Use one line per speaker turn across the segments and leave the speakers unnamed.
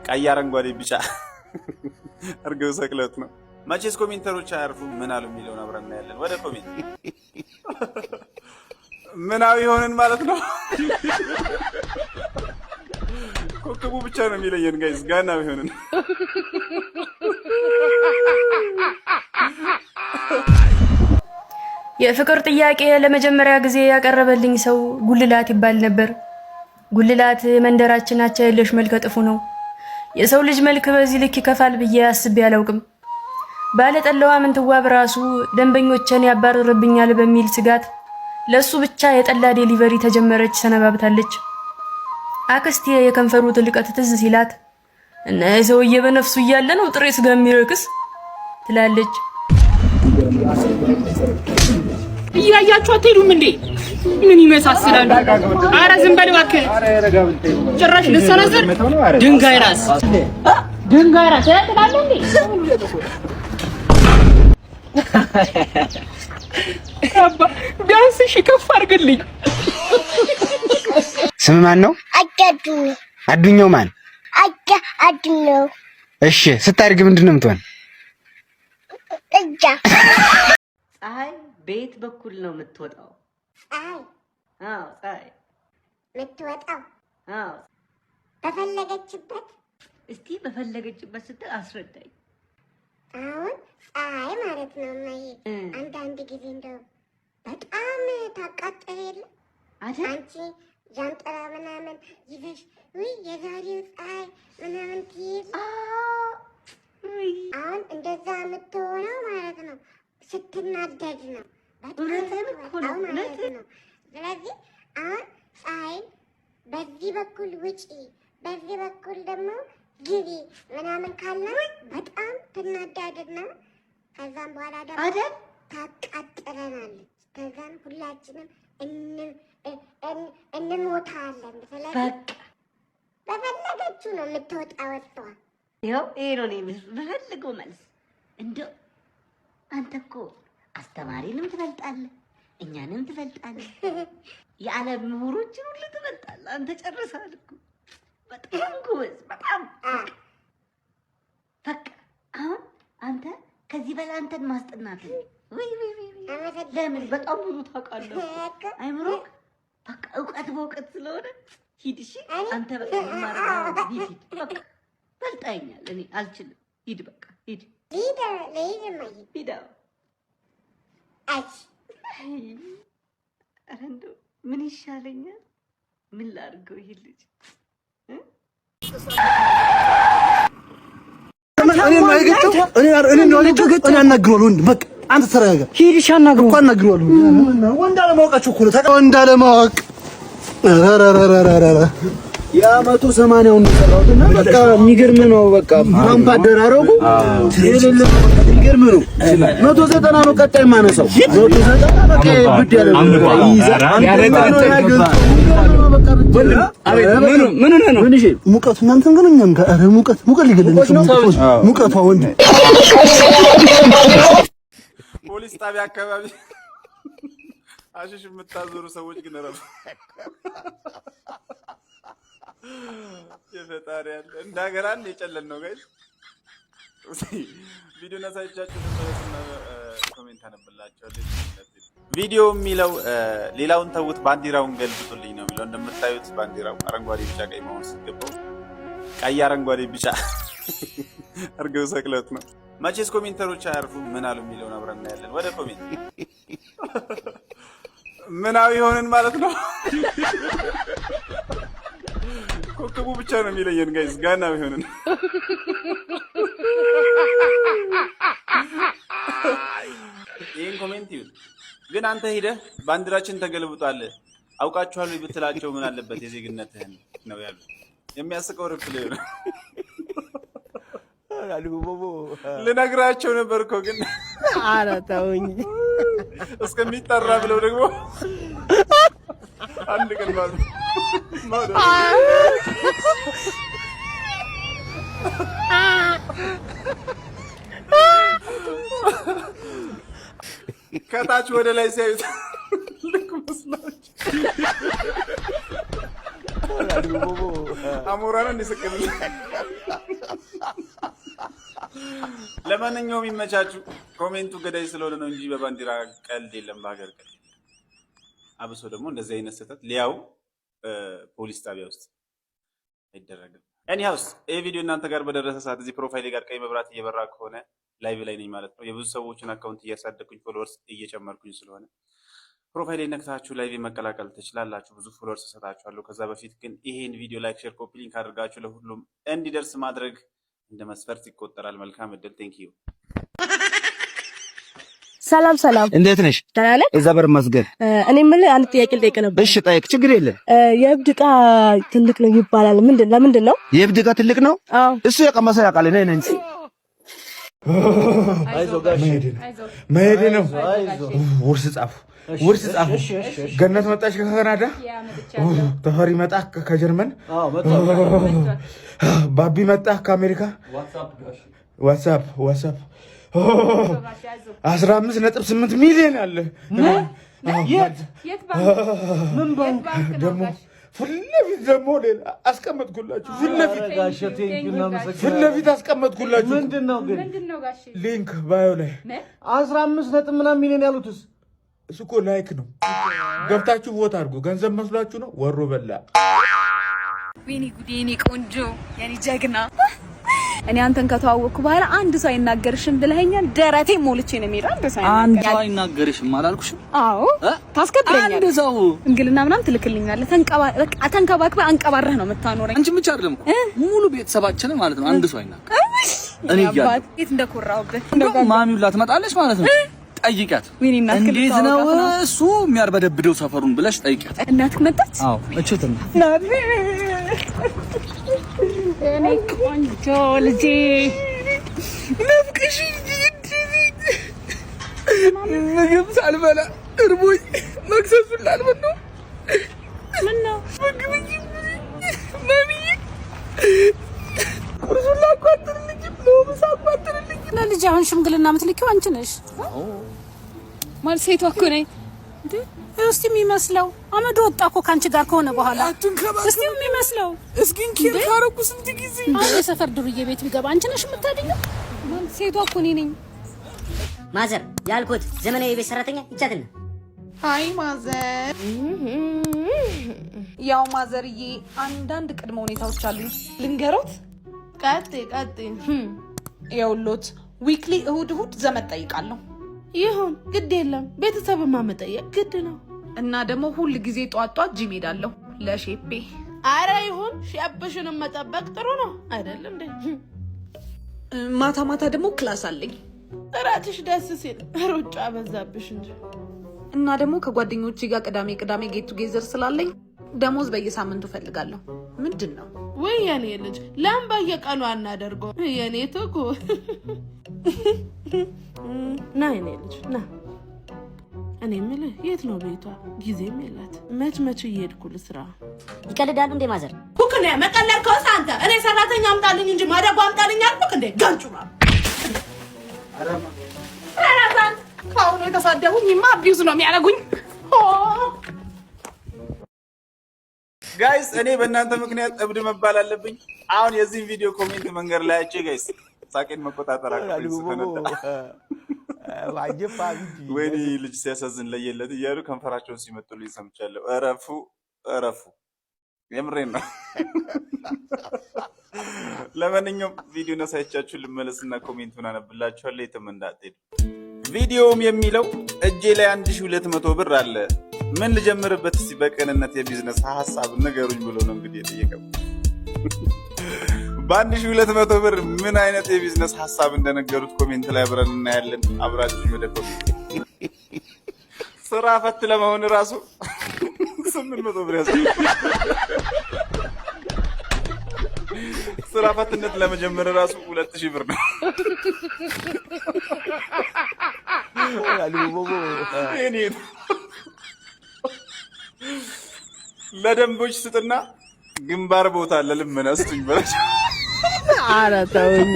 ቀይ አረንጓዴ ቢጫ እርግብ ሰቅለት ነው። መቼስ ኮሜንተሮች አያርፉም። ምን አሉ የሚለውን አብረን እናያለን። ወደ ኮሜንት ምናዊ ሆነን ማለት ነው። ኮከቡ ብቻ ነው የሚለየን ጋይስ። ጋናዊ ሆነን
የፍቅር ጥያቄ ለመጀመሪያ ጊዜ ያቀረበልኝ ሰው ጉልላት ይባል ነበር። ጉልላት መንደራችን አቻ የለሽ መልከ ጥፉ ነው። የሰው ልጅ መልክ በዚህ ልክ ይከፋል ብዬ አስቤ አላውቅም። ባለጠላዋ ምንትዋብ ራሱ ደንበኞችን ያባረርብኛል በሚል ስጋት ለሱ ብቻ የጠላ ዴሊቨሪ ተጀመረች ሰነባብታለች። አክስቴ የከንፈሩ ትልቀት ትዝ ሲላት እና የሰውዬ በነፍሱ እያለ ነው ጥሬ ስጋ የሚረክስ ትላለች።
እያያችሁ አትሄዱም እንዴ? ምን ይመሳሰላሉ? አረ ዝም በል እባክህ። ጭራሽ ልሰነዝር ድንጋይ ራስ ትላለህ እንዴ? አባ ቢያንስ እሺ ከፍ አድርግልኝ።
ስም ማን ነው? አዱኛው ማን? አዱኛው። እሺ ስታድግ ምንድን ነው የምትሆን?
ፀሐይ በየት በኩል ነው የምትወጣው? ፀሐይ
የምትወጣው በፈለገችበት። እስቲ በፈለገችበት ስትል አስረዳኝ። አሁን ፀሐይ ማለት ነው ማለት አንዳንድ ጊዜ እንደው በጣም ታቃጥል የለ አንቺ ጃንጥላ ምናምን ይዘሽ ወይ የዛሬው ፀሐይ ምናምን ትይዝ። አሁን እንደዛ የምትሆነው ማለት ነው ስትናደድ ነው። በጣም ማለት ነው። ስለዚህ አሁን ፀሐይ በዚህ በኩል ውጪ፣ በዚህ በኩል ደግሞ ግቢ ምናምን ካለ በጣም ትናደድና ከዛም በኋላ ደግሞ ታቃጥለናለች። ከዛም ሁላችንም እንሞታለን። ስለዚህ በፈለገችው ነው የምትወጣው። ወጥቷል።
ይኸው ይሄ ነው የምፈልገው መልስ። እንደው አንተ እኮ አስተማሪንም ትበልጣለህ፣ እኛንም ትበልጣለህ፣ የዓለም ምሁሮችን ሁሉ ትበልጣለህ። አንተ ጨርሰሃል እኮ በጣም ጎበዝ፣ በጣም በቃ አሁን አንተ ከዚህ በላይ አንተን ማስጠናት ወይ ለምን በጣም ብዙ ታውቃለህ። አይምሮ በቃ እውቀት በእውቀት ስለሆነ ሂድ። እሺ አንተ በቃ ማረጋ ሂድ። በቃ በልጣኛል፣ እኔ አልችልም። ሂድ በቃ ሂድ
ሂድ።
ኧረ እንደው ምን ይሻለኛል? ምን ላድርገው? ይሄ ልጅ
እኔ አናግረዋለሁ። በቃ አንተ ተረጋጋ። ሂድ። እሺ አናግረው እኮ አናግረዋለሁ። ወንድ አለማወቃችሁ እኮ ነው። ወንድ አለማወቅ የአመቱ 80ውን ሰራውትና በቃ የሚገርም ነው። በቃ ፓምፕ አደራረጉ የሌለ የሚገርም ነው። 190 ነው ቀጣይ ማነሳው 190 በቃ ብድ ያለ ሙቀቱ እናንተን ግን እኛም ጋር ኧረ ሙቀት ሊገለኝ ሙቀቷ ወንድ
ፖሊስ ጣቢያ አካባቢ አሽሽ የምታዞሩ ሰዎች ግን ረፍ የፈጣሪ ያለ እንደ ሀገር አንድ የጨለን ነው ጋይስ። ቪዲዮ ናሳይቻችሁ ተሰለና ኮሜንት አነብላችኋለሁ። ቪዲዮ የሚለው ሌላውን ተውት ባንዲራውን ገልብጡልኝ ነው የሚለው። እንደምታዩት ባንዲራው አረንጓዴ ቢጫ ቀይ መሆን ሲገባው ቀይ አረንጓዴ ቢጫ እርግብ ሰቅለት ነው። መቼስ ኮሜንተሮች አያርፉም። ምን አሉ የሚለውን አብረን እናያለን። ወደ ኮሜንት ምናዊ ሆነን ማለት ነው። ኮከቡ ብቻ ነው የሚለየን ጋይስ። ጋናዊ ሆነን ይሄን ኮሜንት ይሁን ግን አንተ ሄደህ ባንዲራችን ተገልብጧል አውቃችኋለሁ ብትላቸው ምን አለበት? የዜግነትህን ነው ያሉት። የሚያስቀው ሪፕሌይ ነው። ልነግራቸው ነበር እኮ ግን
ኧረ ተውኝ
እስከሚጠራ ብለው ደግሞ አንድ ቀን ማለት ከታች ወደ ላይ ሲያዩት ልክ መስላችሁ አሞራ ነው እንዲስቅል። ለማንኛውም ይመቻችሁ። ኮሜንቱ ገዳይ ስለሆነ ነው እንጂ በባንዲራ ቀልድ የለም፣ በሀገር ቀልድ የለም። አብሶ ደግሞ እንደዚህ አይነት ስህተት ሊያው ፖሊስ ጣቢያ ውስጥ አይደረግም። ኤኒሃውስ ይህ ቪዲዮ እናንተ ጋር በደረሰ ሰዓት እዚህ ፕሮፋይሌ ጋር ቀይ መብራት እየበራ ከሆነ ላይቭ ላይ ነኝ ማለት ነው። የብዙ ሰዎችን አካውንት እያሳደግኩኝ ፎሎወርስ እየጨመርኩኝ ስለሆነ ፕሮፋይሌ ነክታችሁ ላይቭ መቀላቀል ትችላላችሁ። ብዙ ፎሎወርስ እሰጣችኋለሁ። ከዛ በፊት ግን ይሄን ቪዲዮ ላይክ፣ ሼር፣ ኮፒ ሊንክ አድርጋችሁ ለሁሉም እንዲደርስ ማድረግ እንደ መስፈርት ይቆጠራል። መልካም እድል። ቴንክ ዩ።
ሰላም ሰላም፣
እንዴት ነሽ?
ደህና ነህ?
እግዚአብሔር ይመስገን።
እኔ የምልህ አንድ ጥያቄ ልጠይቅህ ነበር።
እሺ ጠይቅ፣ ችግር የለም።
የእብድ ዕቃ ትልቅ ነው ይባላል። ለምንድን ነው
የእብድ ዕቃ ትልቅ ነው?
አዎ
እሱ የቀመሰ ያውቃል። እኔ ነኝ።
አይዞህ ጋሽ መሄድ ነው። ውርስ ጻፉ፣ ውርስ ጻፉ። ገነት መጣች ከካናዳ፣ ተፈሪ መጣ ከጀርመን፣ ባቢ መጣ ከአሜሪካ። ዋትስአፕ 15.8 ሚሊዮን አለ። ምን ባንክ ደግሞ ፊት ለፊት ደግሞ ሌላ አስቀመጥኩላችሁ። ፊት ለፊት አስቀመጥኩላችሁ። ምንድነው ግን ሊንክ ባዮ ላይ 15.ምናምን ሚሊዮን ያሉትስ እሱ እኮ ላይክ ነው። ገብታችሁ ቦታ አድርጎ ገንዘብ መስሏችሁ ነው። ወሮ በላ
ወይኔ ጉዴ! የኔ ቆንጆ የኔ ጀግና፣ እኔ አንተን ከተዋወቅኩ በኋላ አንድ ሰው አይናገርሽም ብለኸኛል። ደረቴ ሞልቼ ነው የሚሄደው። አንድ ሰው አይናገርሽም አላልኩሽም? አዎ ታስከብረኛለህ። አንድ ሰው እንግልና ምናምን ትልክልኛለህ። ተንከባክበህ አንቀባረህ ነው የምታኖረኝ። አንቺ ብቻ አይደለም ሙሉ ቤተሰባችንን ማለት ነው። አንድ ሰው አይናገር። እኔ ያለው የት እንደኮራውብህ ማሚ ሁላ ትመጣለች ማለት ነው። ጠይቂያት። እንዴት ነው እሱ የሚያርበደብደው ሰፈሩን ብለሽ ጠይቂያት። እናትህ መጣች? አዎ እችትም ናት። እኔ ቆንጆ ልጄ ነፍቅሽ ምግብ ሳልበላ እርቦኝ መክሰሱን ላልበላ ነው። ምነው ምግብኝ ማሚዬ ቁርሱን ላቋጥርልኝ ነው ምሳ አቋጥርልኝ። ለልጅ አሁን ሽምግልና የምትልኪው አንቺ ነሽ ማለት ሴቷ እኮ ነኝ እንዴ? እስቲ የሚመስለው አመድ ወጣ እኮ ካንቺ ጋር ከሆነ በኋላ እስቲ የሚመስለው እስኪን ኬር ካረኩ ስንት ጊዜ አንተ ሰፈር ዱርዬ ቤት ቢገባ አንቺ ነሽ የምታድኘው? ሴቷ እኮ ነኝ።
ማዘር ያልኩት ዘመናዊ የቤት ሰራተኛ ይቻትና።
አይ ማዘር፣ ያው ማዘርዬ አንዳንድ ቅድመ ሁኔታዎች አሉ ልንገሮት። ቀጥ ይኸውልዎት ዊክሊ እሁድ ዘመድ ጠይቃለሁ። ይሁን ግድ የለም ቤተሰብማ መጠየቅ ግድ ነው። እና ደግሞ ሁል ጊዜ ጧት ጂም ሄዳለሁ ለሼፔ። አረ ይሁን ሼፕሽንም መጠበቅ ጥሩ ነው አይደለም እንዴ? ማታ ደግሞ ክላስ አለኝ። እራትሽ ደስ ሲል ሩጫ በዛብሽ እንጂ። እና ደግሞ ከጓደኞቼ ጋር ቅዳሜ ጌት ቱጌዘር ስላለኝ ደሞዝ በየሳምንቱ ፈልጋለሁ። ምንድን ነው ወይ የኔ ልጅ ለምን በየቀኑ አናደርገው? የኔ ትኩ ና የኔ ልጅ ና። እኔ የምልህ የት ነው ቤቷ? ጊዜም የላት። መች እየሄድኩ ልስራ።
ይቀልዳሉ እንዴ ማዘር?
ኩክኔ መቀለድ ከሆነ አንተ እኔ ሰራተኛ አምጣልኝ እንጂ ማደጎ አምጣልኝ አልኩህ እንዴ? ጋንጩማ አራባን ካሁን የተሳደቡኝማ አቢዩዝ ነው የሚያደርጉኝ።
ጋይስ እኔ በእናንተ ምክንያት እብድ መባል አለብኝ? አሁን የዚህን ቪዲዮ ኮሜንት መንገር ላይ አይቼ ጋይስ ሳቄን መቆጣጠር አቅቶኝ ስፈነዳ ወይኔ ልጅ ሲያሳዝን ለየለት እያሉ ከንፈራቸውን ሲመጡልኝ ሰምቻለሁ። እረፉ የምሬን ነው። ለማንኛውም ቪዲዮን አሳይቻችሁ ልመለስና ኮሜንቱን አነብላችኋለሁ። የትም እንዳትሄዱ። ቪዲዮውም የሚለው እጄ ላይ 1200 ብር አለ፣ ምን ልጀምርበት እስቲ በቅንነት የቢዝነስ ሀሳብ ንገሩኝ ብሎ ነው እንግዲህ የጠየቀው። በ1200 ብር ምን አይነት የቢዝነስ ሀሳብ እንደነገሩት ኮሜንት ላይ አብረን እናያለን። አብራችሁ ወደ ኮሜንት። ስራ ፈት ለመሆን ራሱ 800 ብር ያዘ። ስራ ፈትነት ለመጀመር ራሱ 2000 ብር ነው። ለደንቦች ስጥና ግንባር ቦታ ለልመና ስጡኝ በላቸው። ኧረ ተውኝ።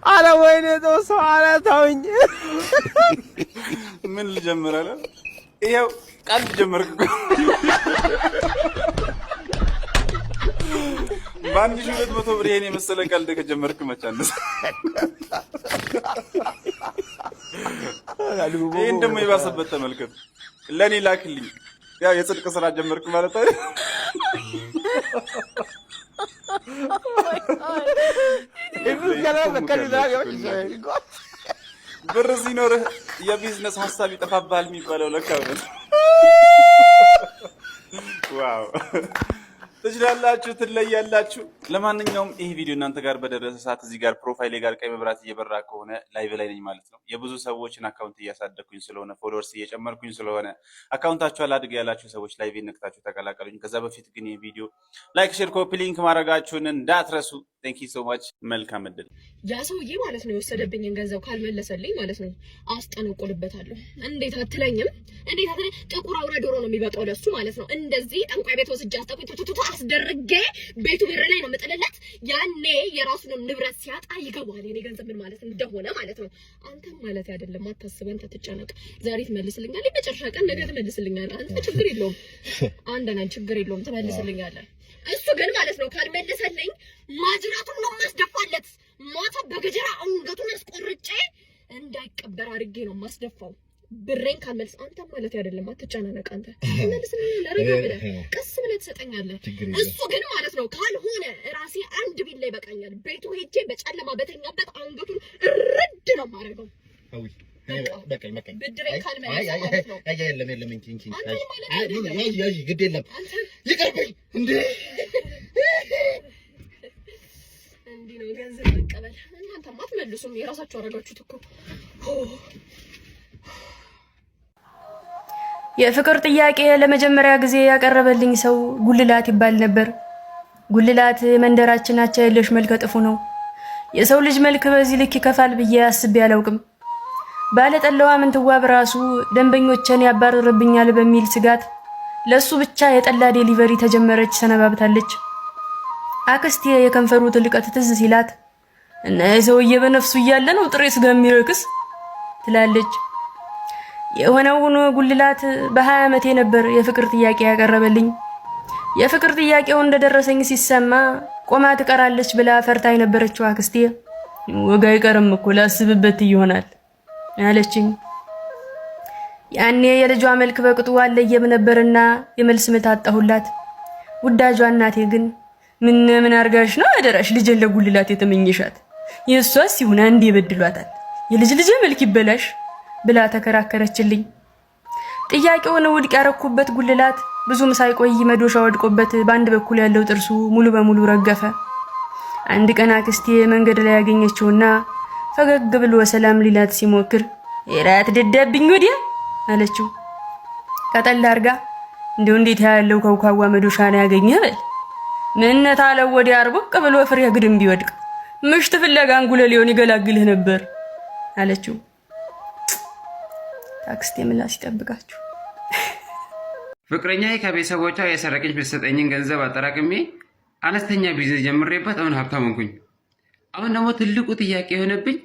አረ ወይኔ ጦስ አረ ተውኝ።
ምን ልጀምር አለ? ይኸው ቀልድ ጀመርክ እኮ። በ1200 ብር ይሄን የመሰለ ቀልድ ከጀመርክ መቼ አነሰ? ይሄን ደግሞ የባሰበት ተመልከት። ለኔ ላክልኝ። ያው የጽድቅ ስራ ጀመርክ ማለት አይደል? ብር ሲኖርህ የቢዝነስ ሀሳብ ይጠፋብሃል የሚባለው ለካ ነው። ዋው ትችላላችሁ፣ ትለያላችሁ። ለማንኛውም ይሄ ቪዲዮ እናንተ ጋር በደረሰ ሰዓት እዚህ ጋር ፕሮፋይሌ ጋር ቀይ መብራት እየበራ ከሆነ ላይቭ ላይ ነኝ ማለት ነው። የብዙ ሰዎችን አካውንት እያሳደግኩኝ ስለሆነ ፎሎወርስ እየጨመርኩኝ ስለሆነ አካውንታችሁ አላድግ ያላችሁ ሰዎች ላይቭ ነክታችሁ ተቀላቀሉኝ። ከዛ በፊት ግን ይሄ ቪዲዮ ላይክ፣ ሼር፣ ኮፒ ሊንክ ማድረጋችሁን እንዳትረሱ። ቴንክ ዩ ሶ ማች። መልካም እድል።
ያ ሰውዬ ማለት ነው የወሰደብኝን ገንዘብ ካልመለሰልኝ ማለት ነው አስጠነቁልበታለሁ። እንዴት አትለኝም? እንዴት አትለኝ? ጥቁር አውራ ዶሮ ነው የሚበቃው ለሱ ማለት ነው። እንደዚህ ጠንቋይ ቤት ወስጄ አስደርጌ ቤቱ በር ላይ ነው የምጥልለት። ያኔ የራሱንም ንብረት ሲያጣ ይገባዋል የኔ ገንዘብ ምን ማለት እንደሆነ ማለት ነው። አንተም ማለት አይደለም አታስብ፣ አንተ ትጨነቅ። ዛሬ ትመልስልኛለህ፣ መጨረሻ ቀን ነገ ትመልስልኛለህ። አንተ ችግር የለውም፣ አንድ ነን፣ ችግር የለውም፣ ትመልስልኛለህ። እሱ ግን ማለት ነው ካልመለሰልኝ ማጅራቱን ነው ማስደፋለት። ማታ በገጀራ አንገቱን አስቆርጬ እንዳይቀበር አድርጌ ነው ማስደፋው። ብሬን ካልመልስ አንተ ማለት አይደለም አትጨናነቅ። አንተ መልስልኝ፣ ረጋ ብለህ ቀስ ብለህ ትሰጠኛለህ። እሱ ግን ማለት ነው ካልሆነ ራሴ አንድ ቢላ ይበቃኛል። ቤቱ ሄጄ በጨለማ በተኛበት አንገቱን እርድ ነው የማደርገው። በቃኝ ብድሬን ካልመለስ ማለት ነው። የለም እንኪ ግድ የለም ይቅርብኝ። እንዲህ ነው ገንዘብ መቀበል። እናንተማ አትመልሱም፣ የራሳችሁ አደረጋችሁት እኮ። የፍቅር ጥያቄ ለመጀመሪያ ጊዜ ያቀረበልኝ ሰው ጉልላት ይባል ነበር። ጉልላት መንደራችን አቻ የለሽ መልከ ጥፉ ነው። የሰው ልጅ መልክ በዚህ ልክ ይከፋል ብዬ አስቤ አላውቅም። ባለጠላዋ ምንትዋብ ራሱ ደንበኞችን ያባረርብኛል በሚል ስጋት ለሱ ብቻ የጠላ ዴሊቨሪ ተጀመረች ሰነባብታለች። አክስቴ የከንፈሩ ትልቀት ትዝ ሲላት እና የሰውዬ በነፍሱ እያለ ነው ጥሬ ስጋ የሚረክስ ትላለች። የሆነው ሆኖ ጉልላት በ20 ዓመቴ ነበር የፍቅር ጥያቄ ያቀረበልኝ። የፍቅር ጥያቄው እንደደረሰኝ ሲሰማ ቆማ ትቀራለች ብላ ፈርታ የነበረችው አክስቴ ወጋ አይቀርም እኮ ላስብበት ይሆናል አለችኝ። ያኔ የልጇ መልክ በቅጡ አለየም ነበርና የመልስ ምት አጣሁላት። ውዳጇ እናቴ ግን ምን አርጋሽ ነው አደራሽ ልጅን ለጉልላት የተመኘሻት? የሷስ ይሁን አንዴ ይበድሏታል፣ የልጅ መልክ ይበላሽ ብላ ተከራከረችልኝ። ጥያቄውን ውድቅ ያረኩበት ጉልላት ብዙም ሳይቆይ መዶሻ ወድቆበት በአንድ በኩል ያለው ጥርሱ ሙሉ በሙሉ ረገፈ። አንድ ቀን አክስቴ መንገድ ላይ ያገኘችውና ፈገግ ብሎ ሰላም ሊላት ሲሞክር እራት ደደብኝ ወዲያ አለችው። ቀጠል አርጋ እንደው እንዴት ያለው ከውካዋ መዶሻ ነው ያገኘህ በል ምን ታለው ወዲያ አርቦቅ ብሎ ፍሬ ግድም ቢወድቅ ምሽት ፍለጋ አንጉለሌውን ይገላግልህ ነበር አለችው። ታክስቴ ምላስ ይጠብቃችሁ።
ፍቅረኛዬ ከቤተሰቦቿ የሰረቀች በሰጠኝን ገንዘብ አጠራቅሜ አነስተኛ ቢዝነስ ጀምሬበት አሁን ሀብታም ሆንኩኝ። አሁን ደግሞ ትልቁ ጥያቄ የሆነብኝ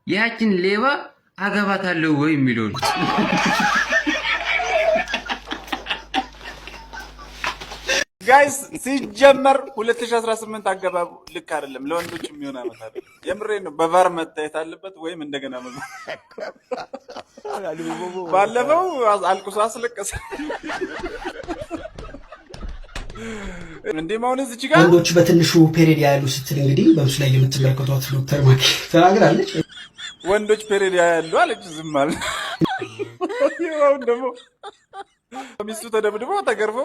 ያችን ሌባ አገባታለሁ ወይ የሚለው ነው።
ጋይስ ሲጀመር 2018 አገባቡ ልክ አይደለም። ለወንዶች የሚሆን አመት አይደለም። የምሬን ነው። በቫር መታየት አለበት ወይም እንደገና ባለፈው አልቁሶ አስለቀሰ እንዴ ማውን እዚህ ጋር
ወንዶች በትንሹ ፔሪድ ያያሉ ስትል እንግዲህ በምስሉ ላይ የምትመለከቷት ዶክተር ማኪ ተናግራለች።
ወንዶች ፔሪድ ያያሉ አለች፣ ዝም አለ። ይኸው ደግሞ ሚስቱ ተደብድቦ ተገርፎ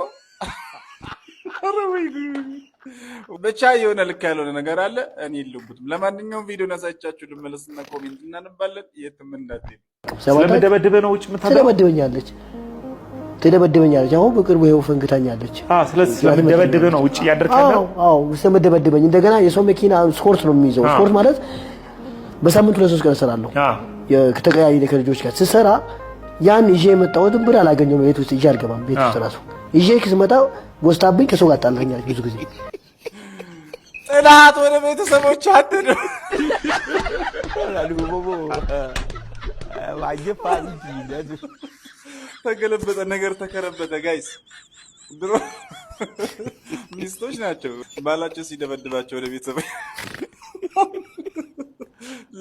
ብቻ የሆነ ልክ ያልሆነ ነገር አለ። እኔ ልጉትም። ለማንኛውም ቪዲዮ ነሳቻችሁ ልመለስና ኮሜንት እናነባለን። የትም እንዳትሄዱ።
ስለምደበድበ ነው ውጭ
ትደበድበኛለች። አሁን በቅርቡ ይኸው ፈንግታኛለች።
ስለምደበድበ ነው ውጭ ያደርካለሁ።
ስለምደበድበኝ እንደገና የሰው መኪና ስፖርት ነው የሚይዘው። ስፖርት ማለት በሳምንቱ ለ3 ቀን እሰራለሁ። ከተቀያየረ ከልጆች ጋር ስሰራ ያን ይዤ የመጣሁትን ብር አላገኘሁም። ቤት ውስጥ ይዤ አልገባም። ቤት ውስጥ ራሱ ይዤ ስመጣ ወስታብኝ ከሰው ጋር ጣልተኛለች። ብዙ ጊዜ
ጥላት ወደ ቤተሰቦች አትሄዱ። ተገለበጠ ነገር ተከረበተ። ጋይስ ድሮ ሚስቶች ናቸው ባላቸው ሲደበድባቸው ወደ ቤተሰብ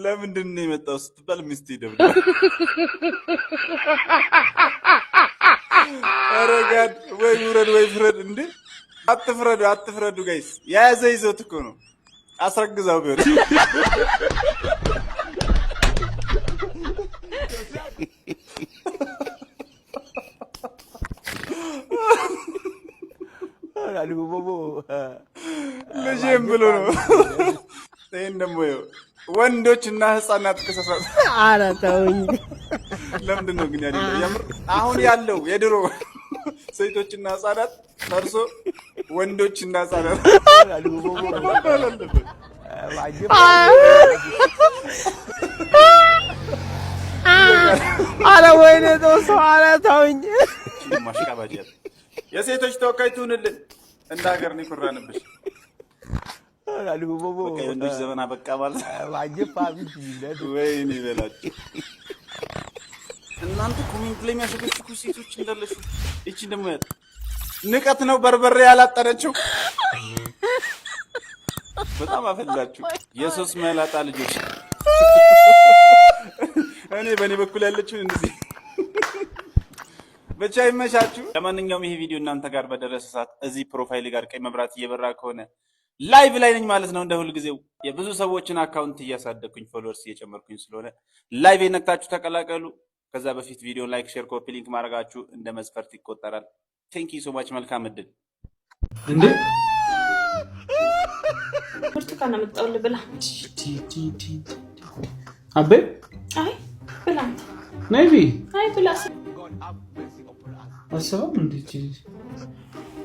ለምንድን ነው የመጣው ስትባል ሚስት ይደብዳል። ኧረ ጋድ ወይ ውረድ ወይ ፍረድ እንዴ! አትፍረዱ ጋይስ። የያዘ ይዞት እኮ ነው አስረግዛው ቢሆን ልጄም ብሎ ነው። ይሄን ደግሞ ወንዶችና ህፃናት ከሰሳት።
ኧረ ተውኝ።
ለምንድን ነው ግን ያለው? የምር አሁን ያለው የድሮ ሴቶችና ህፃናት ፈርሶ ወንዶችና ህፃናት
አረ ወይኔ ጦስ አረ ተውኝ።
ማሽቃባጭ የሴቶች ተወካይ ትሁንልን እንደ ሀገር ነው ይፈራንብሽ። ወንዶች ዘመን አበቃ ማለት ወይኔ በላችሁ እናንተ። ኮሜንት ላይ የሚያሸገሽኩ ሴቶች እንዳለሽ እቺ ደግሞ ንቀት ነው በርበሬ ያላጠረችው። በጣም አፈላችሁ የሶስት መላጣ ልጆች። እኔ በእኔ በኩል ያለችውን እንደዚህ ብቻ ይመቻችሁ። ለማንኛውም ይሄ ቪዲዮ እናንተ ጋር በደረሰ ሰዓት እዚህ ፕሮፋይል ጋር ቀይ መብራት እየበራ ከሆነ ላይቭ ላይ ነኝ ማለት ነው። እንደ ሁልጊዜው የብዙ ሰዎችን አካውንት እያሳደግኩኝ ፎሎወርስ እየጨመርኩኝ ስለሆነ ላይቭ የነክታችሁ ተቀላቀሉ። ከዛ በፊት ቪዲዮ ላይክ፣ ሼር፣ ኮፒ ሊንክ ማድረጋችሁ እንደ መስፈርት ይቆጠራል። ቴንክ ዩ ሶ ማች። መልካም እድል።
እንዴ
ብርቱካን አመጣሁልህ ብላ።
አቤ
አይ ብላ
ነይቢ
አይ ብላ
አሰባም እንዴ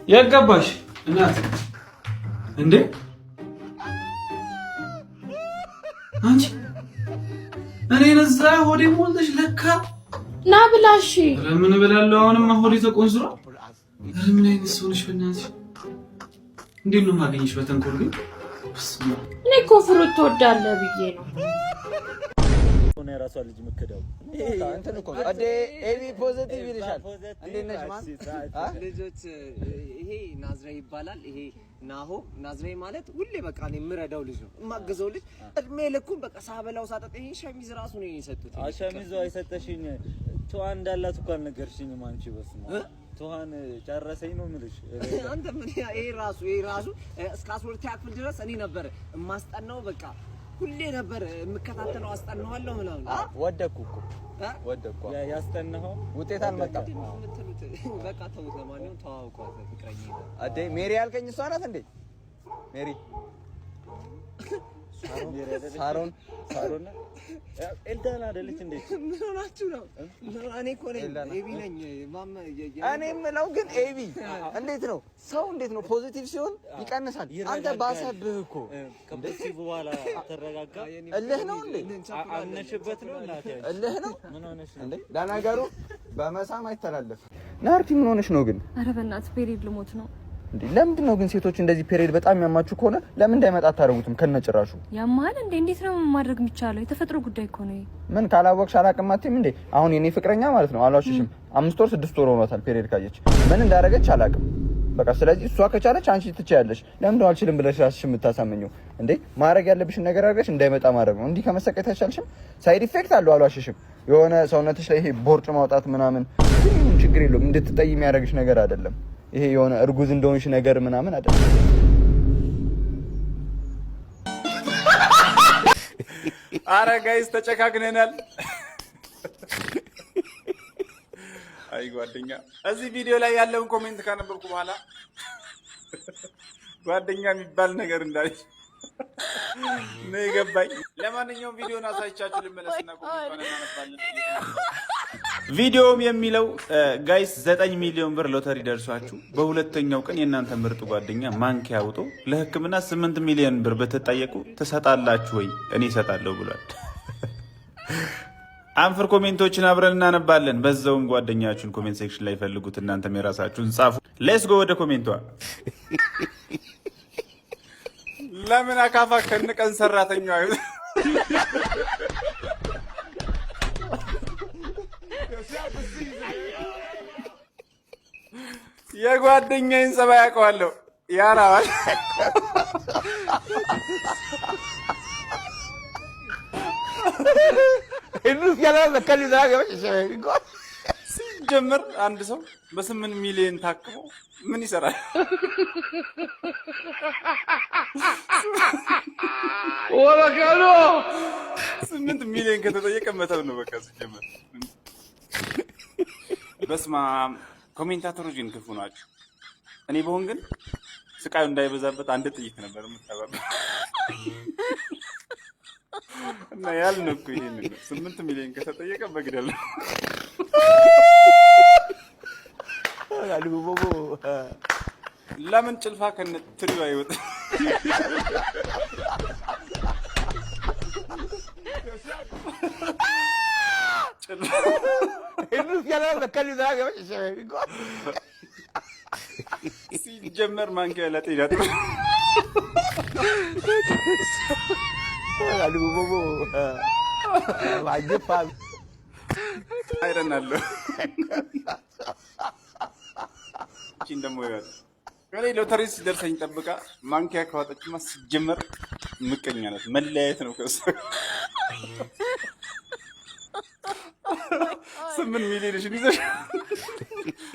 ያጋባሽ እናት እንዴ አንቺ እኔ ነዛ ሆዴ ሞልተሽ ለካ
ና ብላሽ።
ምን እበላለሁ? አሁንም ሆዴ ተቆንዝሯል። ኧረ ምን አይነት ሰው ነሽ በእናትሽ? እንዴት ነው የማገኝሽ በተንኮል ግን?
እኔ እኮ ፍሩት ትወዳለህ ብዬ ነው።
ሆነ የራሷ ልጅ ምክደው እንትን እኮ አዴ ኤቢ ፖዚቲቭ ይልሻል። እንዴት ነሽ ማን?
ልጆች ይሄ ናዝሬ ይባላል። ይሄ ናሆ ናዝሬ ማለት ሁሌ በቃ እኔ የምረዳው ልጅ ነው፣ የማግዘው ልጅ። እድሜ ልኩን በቃ ሳበላው ሳጠጥ ይሄ ሸሚዝ ራሱ ነው የሰጡት።
ሸሚዙ አይሰጠሽኝ ቱዋ እንዳላት እኮ አልነገርሽኝም አንቺ። በስመ አብ ቱዋን ጨረሰኝ ነው የምልሽ።
አንተ ምን ይሄ ራሱ እስከ 12 ክፍል ድረስ እኔ ነበር የማስጠናው። በቃ ሁሌ ነበር የምከታተለው፣ አስጠናዋለሁ ምናምን።
ወደኩ እኮ ወደኩ። ያስጠናኸው ውጤት አልመጣም።
በቃ ተውት። ለማንኛውም ተዋውቋት ፍቅረኛ
አዴ ሜሪ ያልከኝ እሷ ናት እንዴ? ሜሪ ሳሮን ኤልዳና አይደለች እንዴ?
ምን ሆናችሁ ነው? እኔ እኮ ነኝ ኤቢ ነኝ።
እኔ የምለው ግን ኤቢ እንዴት ነው ሰው እንዴት ነው ፖዚቲቭ ሲሆን ይቀንሳል? አንተ ባሰብህ እኮ
ከዚህ በኋላ ተረጋጋ።
እልህ ነው እንዴ?
አነሽበት ነው እናቴ።
እልህ ነው
ምን ሆነሽ ነው
እንዴ? ለነገሩ በመሳም አይተላለፍም። ናርቲ ምን ሆነሽ ነው ግን?
ኧረ በእናትህ ፔሪድ ልሞት ነው
እንዴ? ለምንድን ነው ግን ሴቶች እንደዚህ ፔሪድ በጣም ያማችሁ ከሆነ ለምን እንዳይመጣ አታረጉትም? ከነጭራሹ
ያማል እንዴ? እንዴት ነው ማድረግ የሚቻለው? የተፈጥሮ ጉዳይ እኮ ነው።
ምን ካላወቅሽ አላውቅም አትይም እንዴ? አሁን የኔ ፍቅረኛ ማለት ነው አልዋሽሽም 5 ወር 6 ወር ሆኗታል ፔሪድ ካየች። ምን እንዳደረገች አላውቅም። በቃ ስለዚህ እሷ ከቻለች አንቺ ትቻያለሽ። ለምን ነው አልችልም ብለሽ ራስሽ የምታሳመኘው እንዴ? ማድረግ ያለብሽን ነገር አድርገሽ እንዳይመጣ ማድረግ ነው። እንዲህ ከመሰቀየት አይቻልሽም? ሳይድ ኢፌክት አለው አልዋሽሽም። የሆነ ሰውነትሽ ላይ ይሄ ቦርጭ ማውጣት ምናምን ችግር የለውም። እንድትጠይ የሚያደርግሽ ነገር አይደለም። ይሄ የሆነ እርጉዝ እንደሆንሽ ነገር ምናምን አይደለም።
አረ ጋይስ ተጨካክነናል። አይ ጓደኛ እዚህ ቪዲዮ ላይ ያለውን ኮሜንት ካነበብኩ በኋላ ጓደኛ የሚባል ነገር እንዳለች ነው የገባኝ። ለማንኛውም ቪዲዮን አሳይቻችሁ ልመለስና ኮሜንቱን እናነባለን። ቪዲዮም የሚለው ጋይስ 9 ሚሊዮን ብር ሎተሪ ደርሷችሁ በሁለተኛው ቀን የእናንተ ምርጥ ጓደኛ ማንኪያ አውጦ ለሕክምና 8 ሚሊዮን ብር ብትጠየቁ ትሰጣላችሁ ወይ? እኔ እሰጣለሁ ብሏል። አንፍር ኮሜንቶችን አብረን እናነባለን። በዛውም ጓደኛችሁን ኮሜንት ሴክሽን ላይ ፈልጉት፣ እናንተም የራሳችሁን ጻፉ። ሌትስ ጎ ወደ ኮሜንቷ። ለምን አካፋ ከንቀን ሰራተኛው የጓደኛዬን ጸባይ አውቀዋለሁ። ያራዋል ሲጀምር አንድ ሰው በ8 ሚሊዮን ታክሞ ምን ይሰራል? ወላካሎ 8 ሚሊዮን ከተጠየቀ መተው ነው በቃ ሲጀምር። በስማ ኮሜንታተሮች ግን ክፉ ናቸው። እኔ በሆን ግን ስቃዩ እንዳይበዛበት አንድ ጥይት ነበር የምታባባ እና ያልነው እኮ ይሄን ነው። 8 ሚሊዮን ከተጠየቀ መግደል ነው። ለምን ጭልፋ ከነ ትሪው አይወጣም? ሲጀመር ማንኪያ ለጤና አይረናለሁ እቺን ደግሞ ይወጣ ከሌ ሎተሪ ሲደርሰኝ ጠብቃ ማንኪያ ከዋጠችማ ሲጀመር ምቀኛ ናት። መለያየት ነው ከእሱ 8 ሚሊዮን ይዘሽ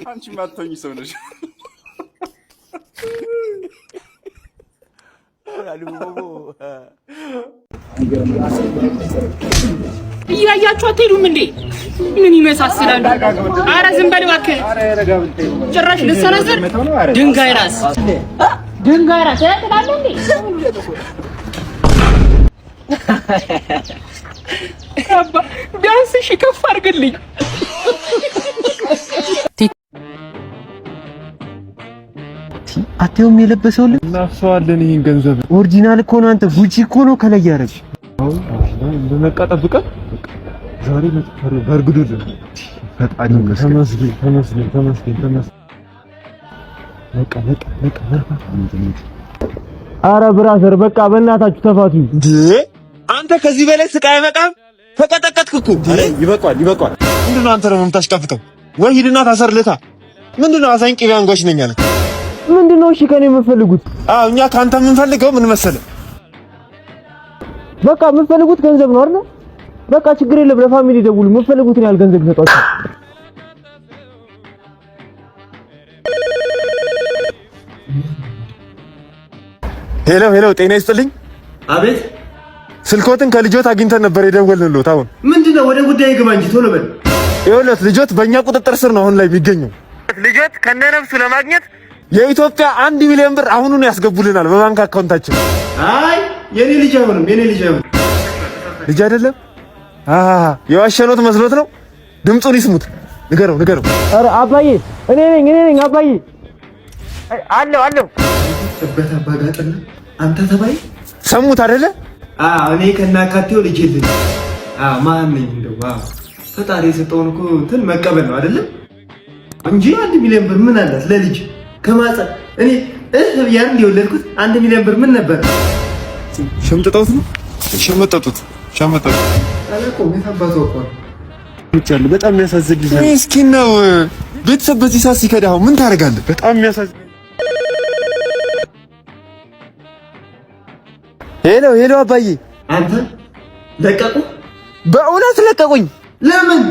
አንቺ ማትሆኚ ሰው ነሽ።
እያያችሁ አትሄዱም እንዴ? ምን ይመሳሰላሉ? ኧረ ዝም በል እባክህ። ጭራሽ ልትሰነዝር ድንጋይ ራስ ትላለህ እንዴ? ቢያንስ እሺ ከፍ አድርግልኝ።
አቴውም የለበሰው ልብስ እናፍሰዋለን። ይሄን ገንዘብ ኦሪጂናል እኮ ነው። አንተ ጉቺ እኮ ነው ከላይ ያረግ እንደነቃ ጠብቀን ዛሬ በርግዱልን። ፈጣሪ ተመስገን ተመስገን ተመስገን ተመስገን። ነቃ አረ ብራዘር በቃ በእናታችሁ ተፋቱ።
አንተ ከዚህ በላይ ስቃይ አይበቃም? ተቀጠቀጥክ እኮ። ይበቃል። ምንድነው አንተ ደግሞ የምታሽቃፍጠው? ወይ ሂድና ታሰርልታ። ምንድነው አዛኝ ቅቤ አንጓች ነኝ አለ።
ምንድነው እሺ ከኔ የምትፈልጉት?
እኛ ካንተ የምንፈልገው ምን መሰለህ?
በቃ የምትፈልጉት ገንዘብ ነው አይደል? በቃ ችግር የለም። ለፋሚሊ ደውሉ። የምትፈልጉትን ያህል ገንዘብ ይሰጣችሁ።
ሄሎ፣ ጤና ይስጥልኝ።
አቤት።
ስልኮትን ከልጆት አግኝተን ነበር የደወልንልዎት። አሁን
ምንድነው? ወደ ጉዳይ ግባ እንጂ ቶሎ በል።
ይኸውልዎት ልጆት በእኛ ቁጥጥር ስር ነው አሁን ላይ የሚገኘው። ልጆት ከነነፍሱ ለማግኘት የኢትዮጵያ 1 ሚሊዮን ብር አሁኑን ያስገቡልናል በባንክ አካውንታችን።
አይ የኔ ልጅ አይሆንም።
ልጅ አይደለም። የዋሸኖት መስሎት ነው። ድምፁን ይስሙት። ንገረው።
ኧረ አባዬ እኔ ነኝ አባዬ።
አለው እበት አባጋጠና አንተ ተባይ
ሰሙት አይደለ?
እኔ ከናካቴው ልጅ የለኝ። ማን ነኝ እንደው? ፈጣሪ የሰጠውን እኮ እንትን መቀበል ነው አይደለም እንጂ 1 ሚሊዮን ብር ምን አላት ለልጅ ከማጸ እኔ ያን የወለድኩት 1 ሚሊዮን ብር ምን ነበር?
ሸምጥጠውት ነው ሸመጠጡት።
አላቆ የታባቱ እኮ
ይቻል። በጣም የሚያሳዝን ልጅ ነው። ምስኪን ነው። ቤተሰብ በዚህ ሰዓት ሲከዳው ምን ታደርጋለህ? በጣም የሚያሳዝን። ሄሎ አባዬ።
አንተ ለቀቁ?
በእውነት ለቀቁኝ።
ለምን?